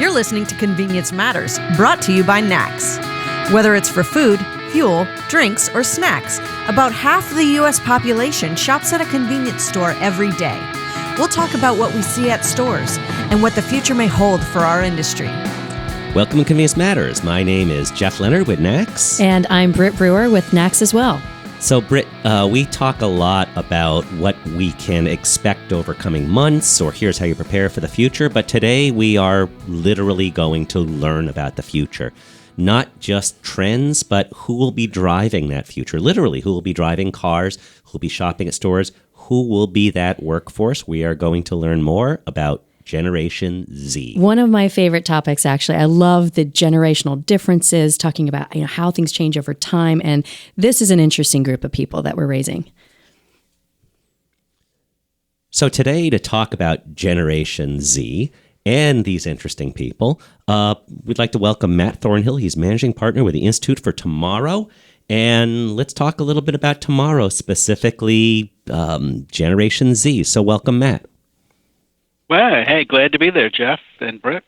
You're listening to Convenience Matters, brought to you by NACS. Whether it's for food, fuel, drinks, or snacks, about half the U.S. population shops at a convenience store every day. We'll talk about what we see at stores and what the future may hold for our industry. Welcome to Convenience Matters. My name is Jeff Lenard with NACS. And I'm Britt Brewer with NACS as well. So, Britt, we talk a lot about what we can expect over coming months, or here's how you prepare for the future. But today we are literally going to learn about the future. Not just trends, but who will be driving that future. Literally, who will be driving cars, who will be shopping at stores, who will be that workforce. We are going to learn more about Generation Z. One of my favorite topics, actually. I love the generational differences, talking about how things change over time. And this is an interesting group of people that we're raising. So today, to talk about Generation Z and these interesting people, we'd like to welcome Matt Thornhill. He's managing partner with the Institute for Tomorrow. And let's talk a little bit about tomorrow, specifically Generation Z. So welcome, Matt. Well, hey, glad to be there, Jeff and Britt.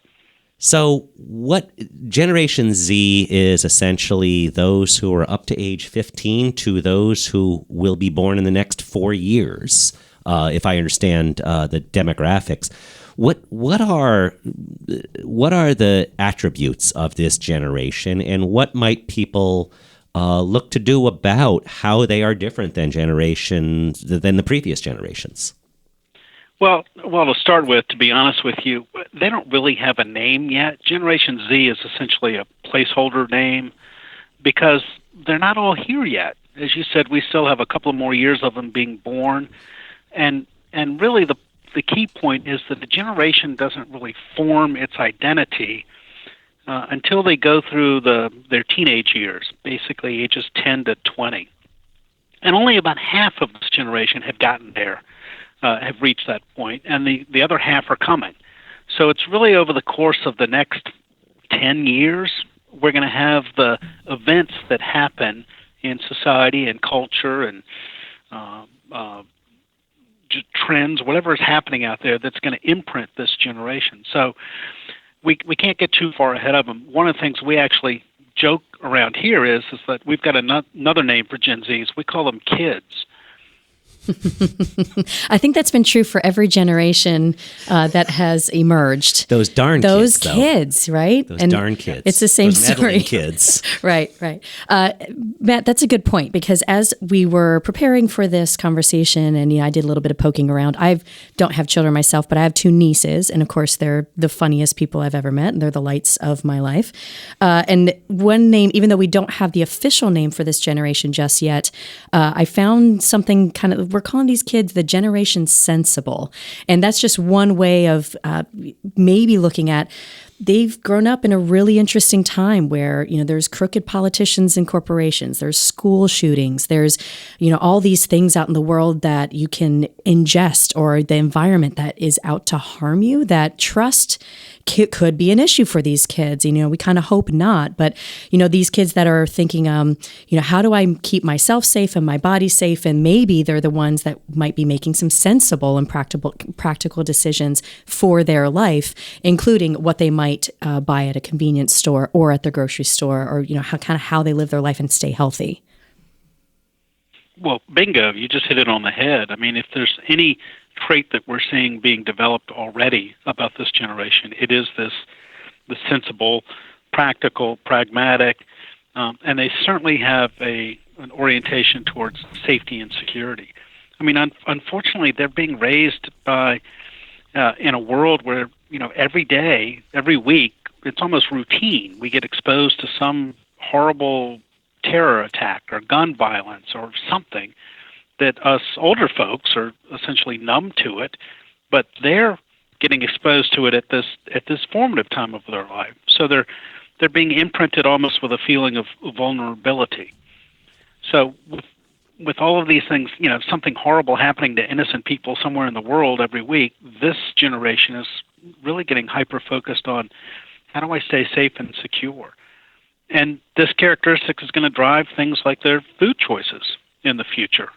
So what Generation Z is essentially those who are up to age 15 to those who will be born in the next 4 years, if I understand the demographics. What are the attributes of this generation, and what might people look to do about how they are different than the previous generations? Well, to start with, to be honest with you, they don't really have a name yet. Generation Z is essentially a placeholder name because they're not all here yet. As you said, we still have a couple of more years of them being born. And really the key point is that the generation doesn't really form its identity until they go through their teenage years, basically ages 10 to 20. And only about half of this generation have gotten there. Have reached that point, and the other half are coming. So it's really over the course of the next 10 years, we're going to have the events that happen in society and culture and just trends, whatever is happening out there that's going to imprint this generation. So we can't get too far ahead of them. One of the things we actually joke around here is that we've got another name for Gen Zs. We call them kids. I think that's been true for every generation that has emerged. Those kids, right? Those darn kids. It's the same story. Kids. Right. Matt, that's a good point, because as we were preparing for this conversation, and I did a little bit of poking around. I don't have children myself, but I have two nieces, and of course they're the funniest people I've ever met, and they're the lights of my life. And one name, even though we don't have the official name for this generation just yet, I found something we're calling these kids the Generation Sensible. And that's just one way of maybe looking at, they've grown up in a really interesting time where, there's crooked politicians and corporations, there's school shootings, there's, all these things out in the world that you can ingest, or the environment that is out to harm you, that trust could be an issue for these kids. We kind of hope not, but, these kids that are thinking, how do I keep myself safe and my body safe? And maybe they're the ones that might be making some sensible and practical decisions for their life, including what they might buy at a convenience store or at the grocery store, or, how they live their life and stay healthy. Well, bingo, you just hit it on the head. I mean, if there's any trait that we're seeing being developed already about this generation, it is the sensible, practical, pragmatic, and they certainly have an orientation towards safety and security. I mean, unfortunately, they're being raised by in a world where, every day, every week, it's almost routine. We get exposed to some horrible terror attack or gun violence or something that us older folks are essentially numb to it, but they're getting exposed to it at this formative time of their life. So they're being imprinted almost with a feeling of vulnerability. So with all of these things, something horrible happening to innocent people somewhere in the world every week, this generation is really getting hyper-focused on, how do I stay safe and secure? And this characteristic is going to drive things like their food choices in the future.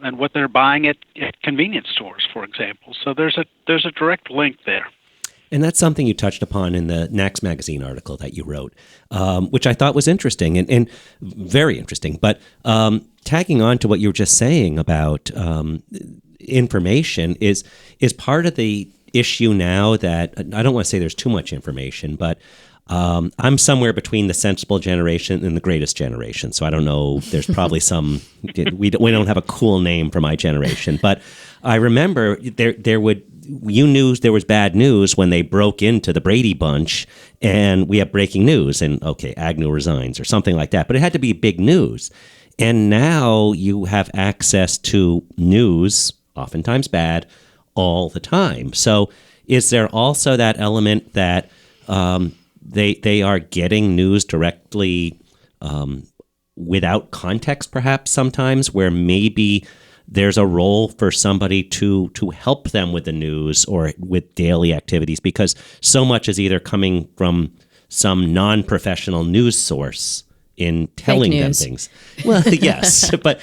And what they're buying at convenience stores, for example. So there's a direct link there. And that's something you touched upon in the NACS magazine article that you wrote, which I thought was interesting and very interesting. But tagging on to what you were just saying about information is part of the issue now that I don't want to say there's too much information, but I'm somewhere between the sensible generation and the greatest generation. So I don't know. There's probably some. We don't have a cool name for my generation, but I remember you knew there was bad news when they broke into the Brady Bunch, and we have breaking news, and okay, Agnew resigns or something like that. But it had to be big news, and now you have access to news, oftentimes bad, all the time. So is there also that element that they are getting news directly without context, perhaps sometimes, where maybe there's a role for somebody to help them with the news or with daily activities, because so much is either coming from some non-professional news source in telling them things. Well, yes, but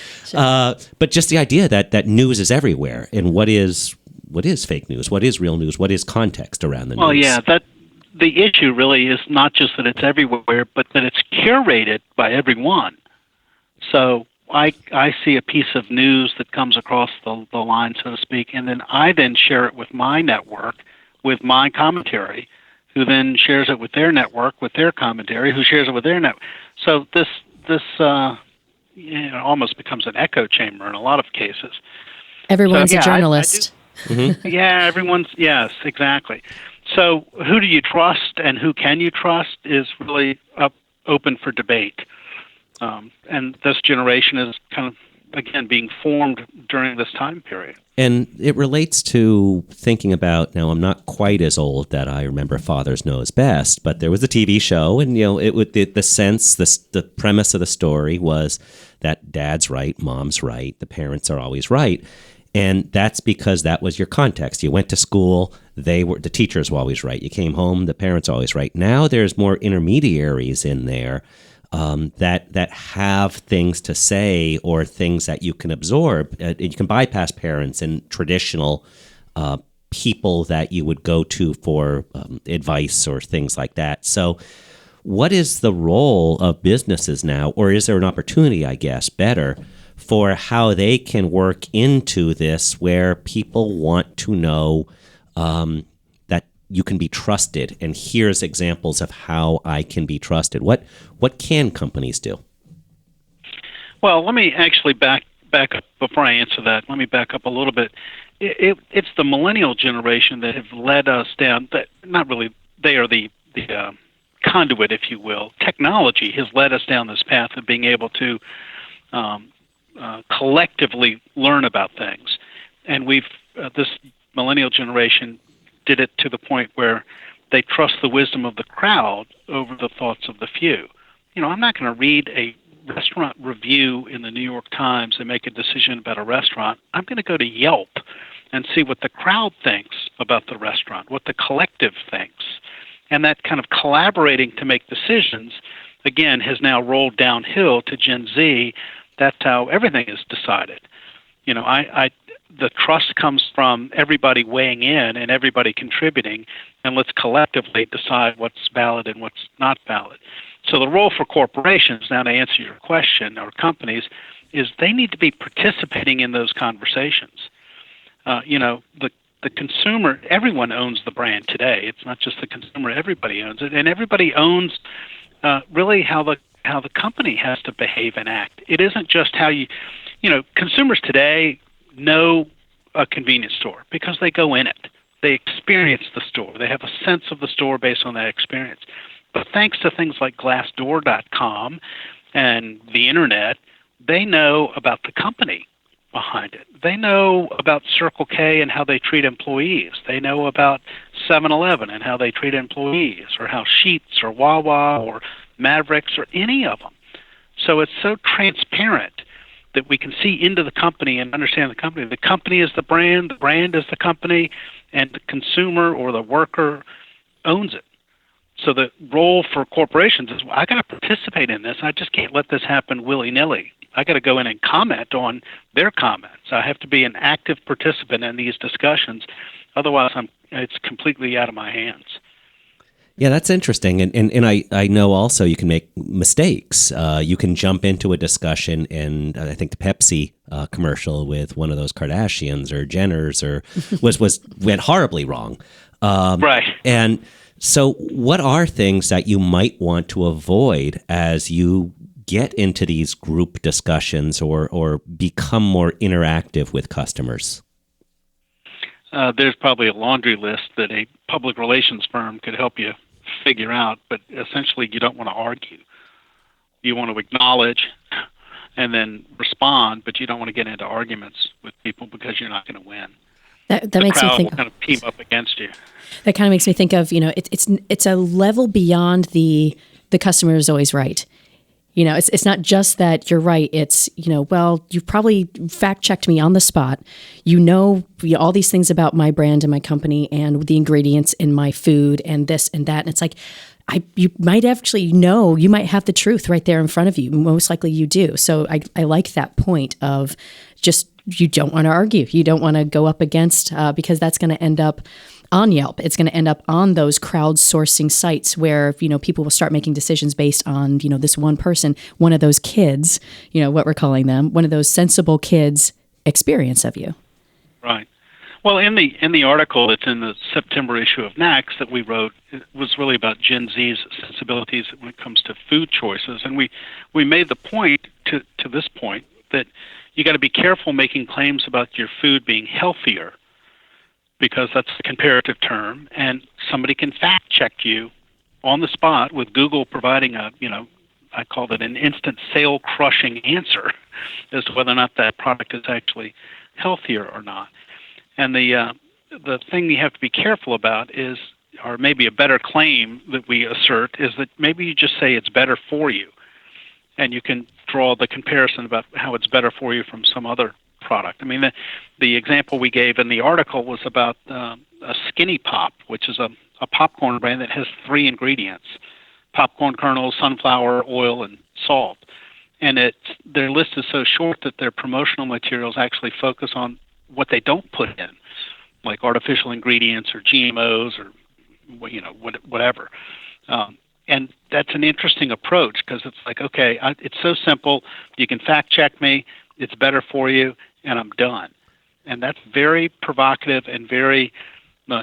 just the idea that news is everywhere, and what is fake news, what is real news, what is context around the news. Well, yeah, the issue really is not just that it's everywhere, but that it's curated by everyone. So I see a piece of news that comes across the line, so to speak, and then I share it with my network, with my commentary, who then shares it with their network, with their commentary, who shares it with their network. So this almost becomes an echo chamber in a lot of cases. Everyone's a journalist. Yeah, yes, exactly. So who do you trust and who can you trust is really open for debate. And this generation is kind of, again, being formed during this time period. And it relates to thinking about, now I'm not quite as old that I remember Fathers Knows Best, but there was a TV show, and it would the premise of the story was that dad's right, mom's right, the parents are always right. And that's because that was your context. You went to school, the teachers were always right. You came home, the parents are always right. Now there's more intermediaries in there that have things to say or things that you can absorb. You can bypass parents and traditional people that you would go to for advice or things like that. So what is the role of businesses now, or is there an opportunity, I guess, better, for how they can work into this where people want to know that you can be trusted, and here's examples of how I can be trusted. What can companies do? Well, let me actually back up before I answer that. Let me back up a little bit. It's the millennial generation that have led us down. Not really. They are the conduit, if you will. Technology has led us down this path of being able to collectively learn about things, and this millennial generation did it to the point where they trust the wisdom of the crowd over the thoughts of the few. I'm not going to read a restaurant review in the New York Times and make a decision about a restaurant. I'm going to go to Yelp and see what the crowd thinks about the restaurant, what the collective thinks. And that kind of collaborating to make decisions, again, has now rolled downhill to Gen Z. That's how everything is decided. The trust comes from everybody weighing in and everybody contributing, and let's collectively decide what's valid and what's not valid. So the role for corporations, now to answer your question, or companies, is they need to be participating in those conversations. The consumer, everyone owns the brand today. It's not just the consumer, everybody owns it, and everybody owns really how the company has to behave and act. It isn't just how consumers today know a convenience store because they go in it. They experience the store. They have a sense of the store based on that experience. But thanks to things like Glassdoor.com and the internet, they know about the company behind it. They know about Circle K and how they treat employees. They know about 7-Eleven and how they treat employees, or how Sheetz or Wawa or Mavericks or any of them. So it's so transparent that we can see into the company and understand the company. The company is the brand is the company, and the consumer or the worker owns it. So the role for corporations is, I got to participate in this. I just can't let this happen willy-nilly. I got to go in and comment on their comments. I have to be an active participant in these discussions. Otherwise, it's completely out of my hands. Yeah, that's interesting. And I know also you can make mistakes. You can jump into a discussion, and I think the Pepsi commercial with one of those Kardashians or Jenners went horribly wrong. Right. And so what are things that you might want to avoid as you get into these group discussions or become more interactive with customers? There's probably a laundry list that a public relations firm could help you figure out, but essentially you don't want to argue. You want to acknowledge and then respond, but you don't want to get into arguments with people because you're not going to win. That the makes me crowd think. will kind of team up against you. That kind of makes me think of, it's a level beyond the customer is always right. It's not just that you're right. It's, well, you've probably fact checked me on the spot. All these things about my brand and my company and the ingredients in my food and this and that. And it's like, you might actually know, you might have the truth right there in front of you. Most likely you do. So I like that point of just, you don't want to argue. You don't want to go up against, because that's going to end up on Yelp. It's going to end up on those crowdsourcing sites where, people will start making decisions based on, this one person, one of those kids, what we're calling them, one of those sensible kids' experience of you. Right. Well, in the article that's in the September issue of NACS that we wrote, it was really about Gen Z's sensibilities when it comes to food choices. And we made the point to this point that you got to be careful making claims about your food being healthier, because that's a comparative term, and somebody can fact check you on the spot with Google providing I called it an instant sale crushing answer as to whether or not that product is actually healthier or not. And the thing you have to be careful about is, or maybe a better claim that we assert, is that maybe you just say it's better for you, and you can draw the comparison about how it's better for you from some other product. I mean, the example we gave in the article was about a Skinny Pop, which is a popcorn brand that has 3 ingredients: popcorn kernels, sunflower oil, and salt. And their list is so short that their promotional materials actually focus on what they don't put in, like artificial ingredients or GMOs or whatever. And that's an interesting approach, because it's like, okay, it's so simple. You can fact check me. It's better for you, and I'm done. And that's very provocative and very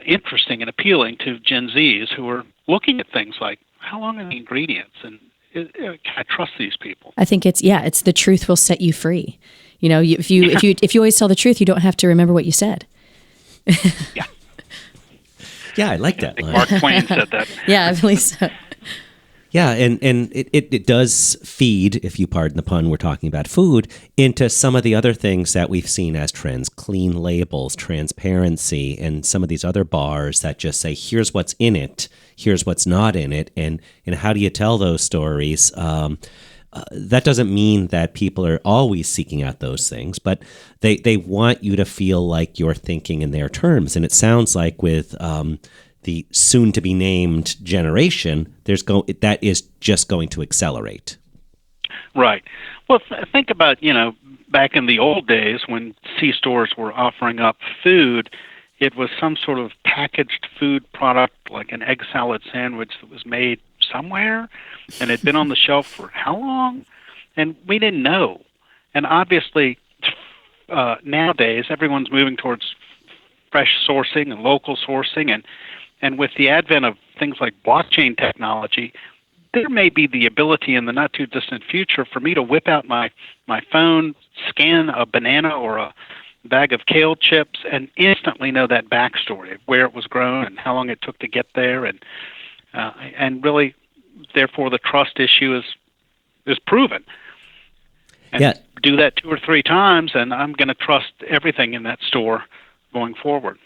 interesting and appealing to Gen Zs who are looking at things like, how long are the ingredients, and can I trust these people? I think it's the truth will set you free. If you always tell the truth, you don't have to remember what you said. Yeah. Yeah, I like that I think line. Mark Twain said that. Yeah, I believe so. Yeah, and it does feed, if you pardon the pun, we're talking about food, into some of the other things that we've seen as trends: clean labels, transparency, and some of these other bars that just say, here's what's in it, here's what's not in it, and how do you tell those stories? That doesn't mean that people are always seeking out those things, but they want you to feel like you're thinking in their terms. And it sounds like with the soon-to-be-named generation, that is just going to accelerate. Right. Well, think about, back in the old days when C-stores were offering up food, it was some sort of packaged food product, like an egg salad sandwich that was made somewhere and had been on the shelf for how long? And we didn't know. And obviously, nowadays, everyone's moving towards fresh sourcing and local sourcing, and with the advent of things like blockchain technology, there may be the ability in the not-too-distant future for me to whip out my phone, scan a banana or a bag of kale chips, and instantly know that backstory of where it was grown and how long it took to get there, and really, therefore, the trust issue is proven. And do that 2 or 3 times, and I'm going to trust everything in that store going forward.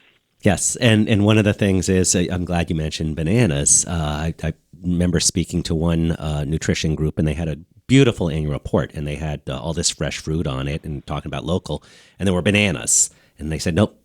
Yes, and one of the things is, I'm glad you mentioned bananas. I remember speaking to one nutrition group, and they had a beautiful annual report, and they had all this fresh fruit on it and talking about local, and there were bananas. And they said, nope,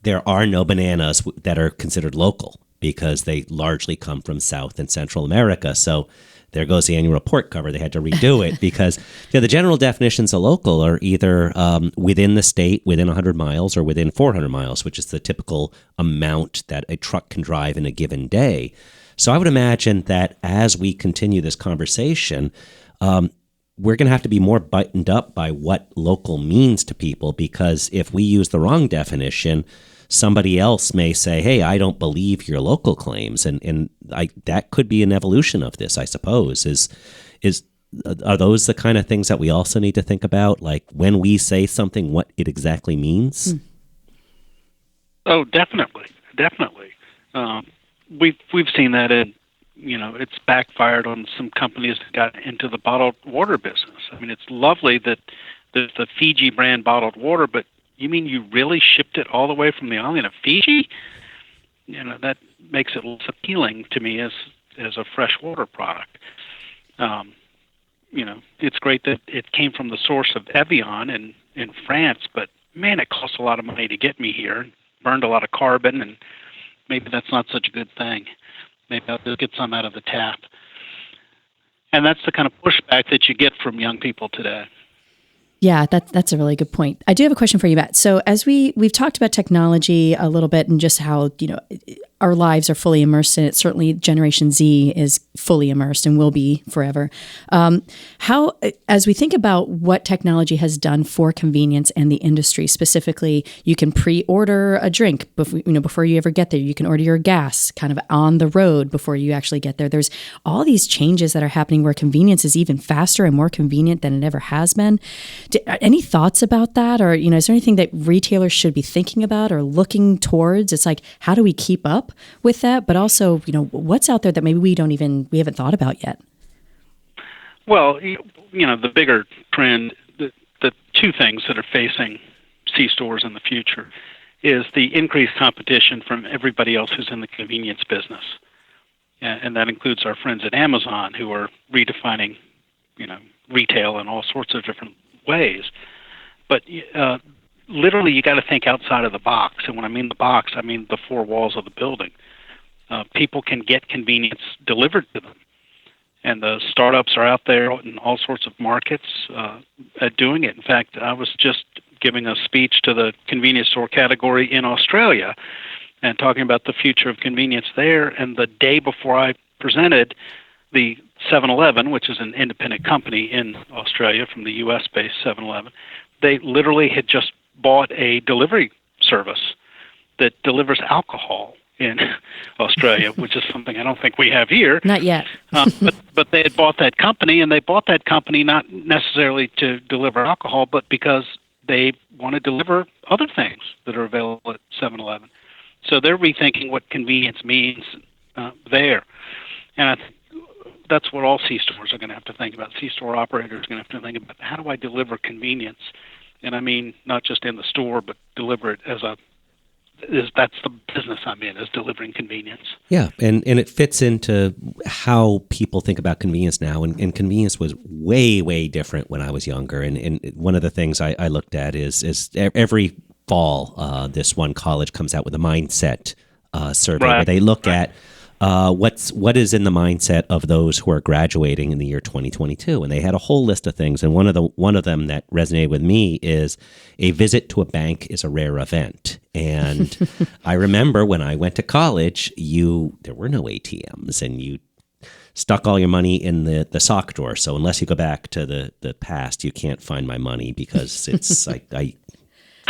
there are no bananas that are considered local because they largely come from South and Central America. So there goes the annual report cover. They had to redo it because the general definitions of local are either within the state, within 100 miles, or within 400 miles, which is the typical amount that a truck can drive in a given day. So I would imagine that as we continue this conversation, we're going to have to be more buttoned up by what local means to people, because if we use the wrong definition, somebody else may say, hey, I don't believe your local claims. And that could be an evolution of this, I suppose. Are those the kind of things that we also need to think about? Like when we say something, what it exactly means? Oh, definitely. Definitely. We've seen that it's backfired on some companies that got into the bottled water business. I mean, it's lovely that there's the Fiji brand bottled water, but you mean you really shipped it all the way from the island of Fiji? That makes it less appealing to me as a freshwater product. It's great that it came from the source of Evian in France, but man, it costs a lot of money to get me here. Burned a lot of carbon, and maybe that's not such a good thing. Maybe I'll just get some out of the tap. And that's the kind of pushback that you get from young people today. Yeah, that's a really good point. I do have a question for you, Matt. So as we've talked about technology a little bit and just how, our lives are fully immersed in it. Certainly Generation Z is fully immersed and will be forever. How, as we think about what technology has done for convenience and the industry, specifically, you can pre-order a drink before you ever get there. You can order your gas kind of on the road before you actually get there. There's all these changes that are happening where convenience is even faster and more convenient than it ever has been. Any thoughts about that? Or, is there anything that retailers should be thinking about or looking towards? It's like, how do we keep up with that? But also, what's out there that maybe we haven't thought about yet? Well, the bigger trend, the two things that are facing C-stores in the future is the increased competition from everybody else who's in the convenience business. And that includes our friends at Amazon, who are redefining, retail in all sorts of different ways. But literally, you got to think outside of the box. And when I mean the box, I mean the four walls of the building. People can get convenience delivered to them. And the startups are out there in all sorts of markets at doing it. In fact, I was just giving a speech to the convenience store category in Australia and talking about the future of convenience there. And the day before I presented, the 7-Eleven, which is an independent company in Australia from the U.S.-based 7-Eleven, they literally had just bought a delivery service that delivers alcohol in Australia, which is something I don't think we have here. Not yet. But they had bought that company, and they bought that company not necessarily to deliver alcohol, but because they want to deliver other things that are available at 7-Eleven. So they're rethinking what convenience means there. And I think that's what all C-stores are going to have to think about. C-store operators are going to have to think about, how do I deliver convenience? And I mean, not just in the store, but deliver it that's the business I'm in, is delivering convenience. Yeah, and it fits into how people think about convenience now. And convenience was way, way different when I was younger. And one of the things I looked at is every fall, this one college comes out with a mindset survey where they look at what is in the mindset of those who are graduating in the year 2022, and they had a whole list of things. And one of them that resonated with me is a visit to a bank is a rare event. And I remember when I went to college, there were no ATMs, and you stuck all your money in the sock drawer. So unless you go back to the past, you can't find my money, because it's I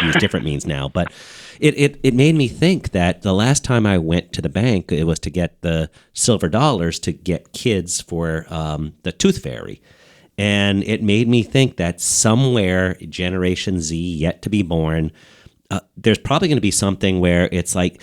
use different means now. But it made me think that the last time I went to the bank, it was to get the silver dollars to get kids for the tooth fairy. And it made me think that somewhere, Generation Z, yet to be born, there's probably going to be something where it's like,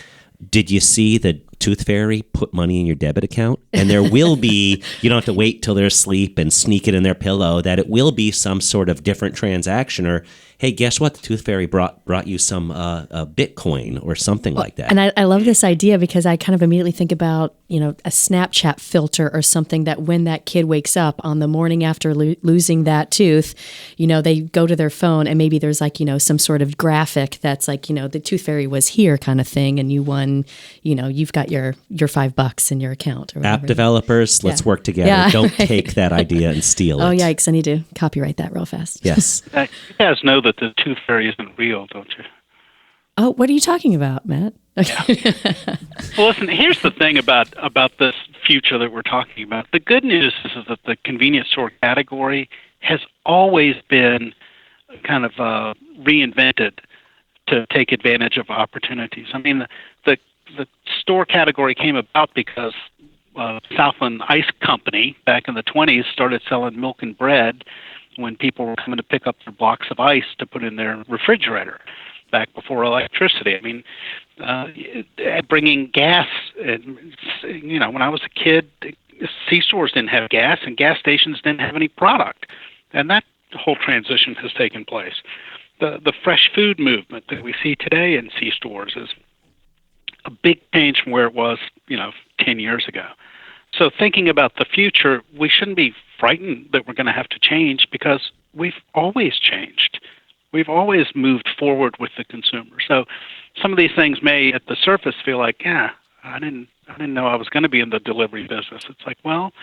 did you see the tooth fairy put money in your debit account? And there will be, you don't have to wait till they're asleep and sneak it in their pillow, that it will be some sort of different transaction, or, hey, guess what? The Tooth Fairy brought you some Bitcoin or something like that. And I love this idea because I kind of immediately think about, a Snapchat filter or something that when that kid wakes up on the morning after losing that tooth, they go to their phone and maybe there's like, some sort of graphic that's like, the Tooth Fairy was here kind of thing. And you won, you've got your $5 in your account. Or whatever. App developers, let's work together. Yeah. Don't take that idea and steal it. Oh, yikes. I need to copyright that real fast. Yes. You guys know that the Tooth Fairy isn't real, don't you? Oh, what are you talking about, Matt? Okay. Well, listen, here's the thing about this future that we're talking about. The good news is that the convenience store category has always been kind of reinvented to take advantage of opportunities. I mean, the store category came about because Southland Ice Company back in the 20s started selling milk and bread when people were coming to pick up their blocks of ice to put in their refrigerator back before electricity. I mean, bringing gas, when I was a kid, C-stores didn't have gas and gas stations didn't have any product. And that whole transition has taken place. The fresh food movement that we see today in C-stores is a big change from where it was, 10 years ago. So thinking about the future, we shouldn't be frightened that we're going to have to change because we've always changed. We've always moved forward with the consumer. So some of these things may, at the surface, feel like, I didn't know I was going to be in the delivery business. It's like, well,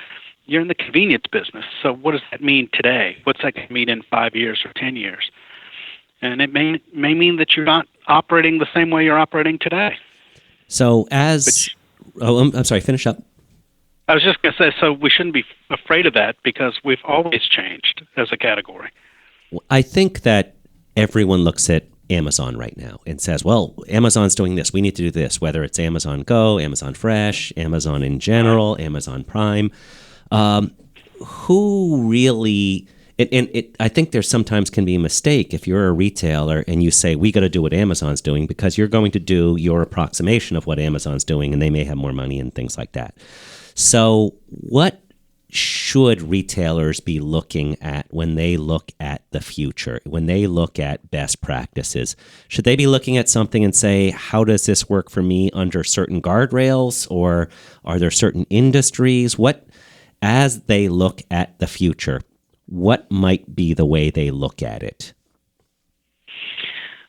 you're in the convenience business. So what does that mean today? What's that going to mean in 5 years or 10 years? And it may mean that you're not operating the same way you're operating today. So I'm sorry, finish up. I was just going to say, so we shouldn't be afraid of that because we've always changed as a category. I think that everyone looks at Amazon right now and says, well, Amazon's doing this. We need to do this, whether it's Amazon Go, Amazon Fresh, Amazon in general, Amazon Prime. Who really... I think there sometimes can be a mistake if you're a retailer and you say, we got to do what Amazon's doing because you're going to do your approximation of what Amazon's doing and they may have more money and things like that. So what should retailers be looking at when they look at the future, when they look at best practices? Should they be looking at something and say, how does this work for me under certain guardrails, or are there certain industries? As they look at the future, what might be the way they look at it?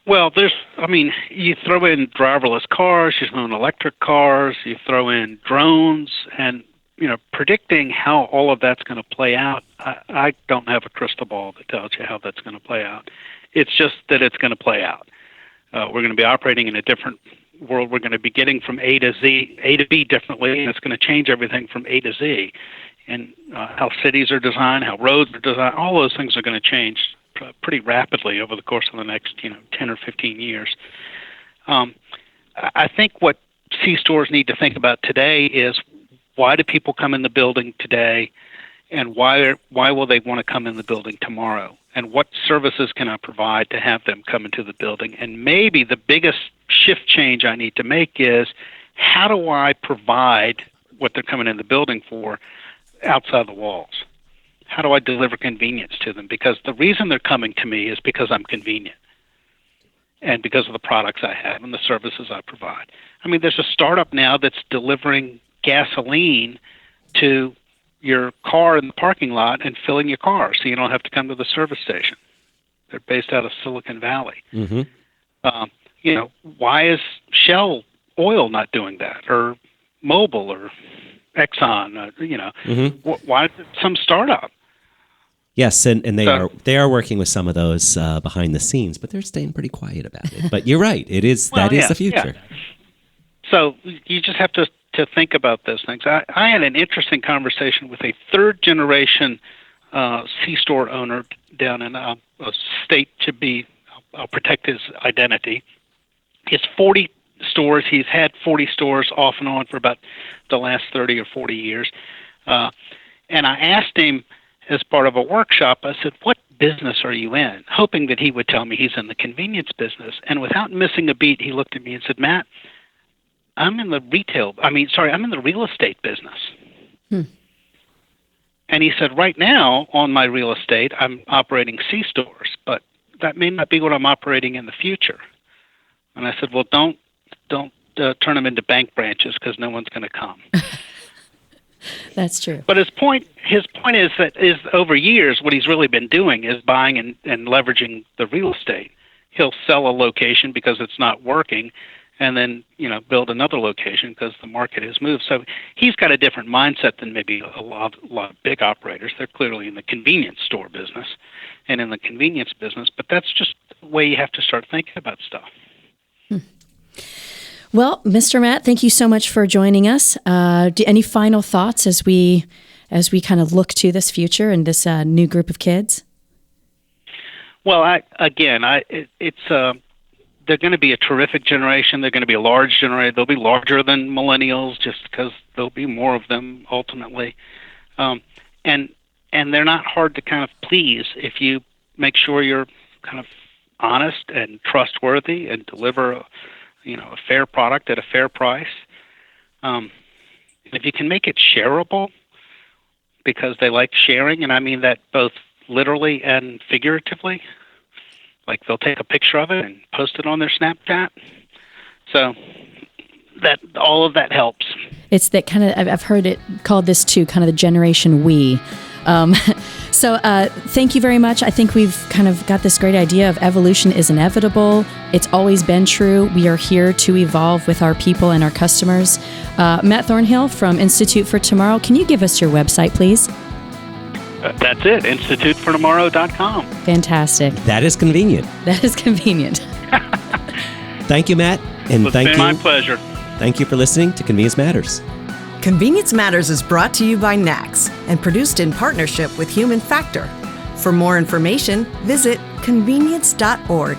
Well, you throw in driverless cars, you throw in electric cars, you throw in drones, and, predicting how all of that's going to play out, I don't have a crystal ball that tells you how that's going to play out. It's just that it's going to play out. We're going to be operating in a different world. We're going to be getting from A to B differently, and it's going to change everything from A to Z. And how cities are designed, how roads are designed, all those things are going to change pretty rapidly over the course of the next 10 or 15 years. I think what C-stores need to think about today is, why do people come in the building today, and why will they want to come in the building tomorrow? And what services can I provide to have them come into the building? And maybe the biggest shift change I need to make is, how do I provide what they're coming in the building for outside the walls? How do I deliver convenience to them? Because the reason they're coming to me is because I'm convenient and because of the products I have and the services I provide. I mean, there's a startup now that's delivering gasoline to your car in the parking lot and filling your car so you don't have to come to the service station. They're based out of Silicon Valley. Mm-hmm. Why is Shell Oil not doing that, or Mobil, or Exxon? Mm-hmm. Why is it some startup? Yes, and they are working with some of those behind the scenes, but they're staying pretty quiet about it. But you're right; that is the future. Yeah. So you just have to think about those things. I had an interesting conversation with a third-generation C-store owner down in a state to be. I'll protect his identity. He has 40 stores. He's had 40 stores off and on for about the last 30 or 40 years. And I asked him, as part of a workshop, I said, what business are you in? Hoping that he would tell me he's in the convenience business. And without missing a beat, he looked at me and said, Matt, I'm in the real estate business. And he said, right now on my real estate, I'm operating C-stores, but that may not be what I'm operating in the future. And I said, well, don't turn them into bank branches because no one's going to come. That's true. But his point is that over years, what he's really been doing is buying and leveraging the real estate. He'll sell a location because it's not working, and then build another location because the market has moved. So he's got a different mindset than maybe a lot of big operators. They're clearly in the convenience store business and in the convenience business, but that's just the way you have to start thinking about stuff. Well, Mr. Matt, thank you so much for joining us. Any final thoughts as we kind of look to this future and this new group of kids? Well, they're going to be a terrific generation. They're going to be a large generation. They'll be larger than millennials just because there'll be more of them ultimately. And they're not hard to kind of please if you make sure you're kind of honest and trustworthy and deliver a fair product at a fair price. If you can make it shareable, because they like sharing, and I mean that both literally and figuratively. Like they'll take a picture of it and post it on their Snapchat. So that all of that helps. It's that kind of, I've heard it called this too, kind of the generation we. So thank you very much. I think we've kind of got this great idea of evolution is inevitable. It's always been true. We are here to evolve with our people and our customers. Matt Thornhill from Institute for Tomorrow. Can you give us your website, please? That's it, institutefortomorrow.com. Fantastic. That is convenient. That is convenient. Thank you, Matt. And It's been my pleasure. Thank you for listening to Convenience Matters. Convenience Matters is brought to you by NACS and produced in partnership with Human Factor. For more information, visit convenience.org.